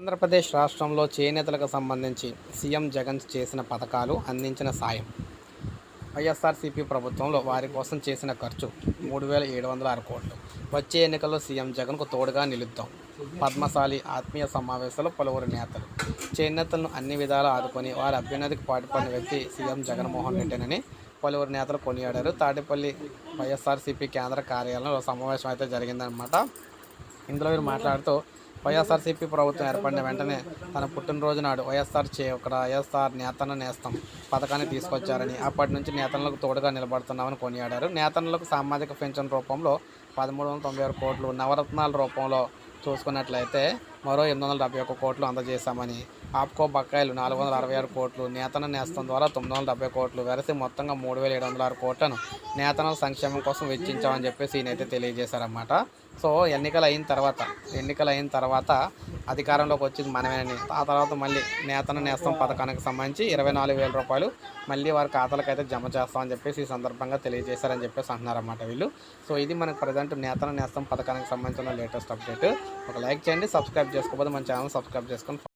ఆంధ్రప్రదేశ్ రాష్ట్రంలో చేనేతలకు సంబంధించి సీఎం జగన్ చేసిన పథకాలు, అందించిన సాయం. వైఎస్ఆర్సీపీ ప్రభుత్వంలో వారి కోసం చేసిన ఖర్చు 3,706 కోట్లు. వచ్చే ఎన్నికల్లో సీఎం జగన్కు తోడుగా నిలుద్దాం. పద్మశాలి ఆత్మీయ సమావేశంలో పలువురు నేతలు. చేనేతలను అన్ని విధాలా ఆదుకొని వారి అభ్యున్నతికి పాటుపడిన వ్యక్తి సీఎం జగన్మోహన్ రెడ్డినని పలువురు నేతలు కొనియాడారు. తాడేపల్లి వైఎస్ఆర్సీపీ కేంద్ర కార్యాలయంలో సమావేశం అయితే జరిగిందనమాట. ఇందులో వీరు మాట్లాడుతూ వైఎస్ఆర్సీపీ ప్రభుత్వం ఏర్పడిన వెంటనే తన పుట్టినరోజు నాడు వైఎస్ఆర్ నేతన్న నేస్తం పథకాన్ని తీసుకొచ్చారని, అప్పటి నుంచి నేతన్నలకు తోడుగా నిలబడుతున్నామని కొనియాడారు. నేతన్నలకు సామాజిక పెన్షన్ రూపంలో 1,396 కోట్లు, నవరత్నాల రూపంలో చూసుకున్నట్లయితే మరో 871 కోట్లు అందజేశామని, ఆప్కో బకాయిలు 466 కోట్లు, నేతన్న నేస్తం ద్వారా 970 కోట్లు వెరసి మొత్తంగా 3,706 కోట్లను నేతన్నల సంక్షేమం కోసం వెచ్చించామని చెప్పేసి ఈయనైతే తెలియజేశారన్నమాట. సో ఎన్నికలు అయిన తర్వాత అధికారంలోకి వచ్చింది మనమేనని, ఆ తర్వాత మళ్ళీ నేతన్న నేస్తం పథకానికి సంబంధించి 24,000 రూపాయలు మళ్ళీ వారి ఖాతాలకు అయితే జమ చేస్తామని చెప్పేసి ఈ సందర్భంగా తెలియజేశారని చెప్పేసి అంటున్నారన్నమాట వీళ్ళు. సో ఇది మనకు ప్రజెంట్ నేతన్న నేస్తం పథకానికి సంబంధించిన లేటెస్ట్ అప్డేట్. ఒక లైక్ చేయండి, సబ్స్క్రైబ్ చేసుకోకపోతే మన ఛానల్ సబ్స్క్రైబ్ చేసుకొని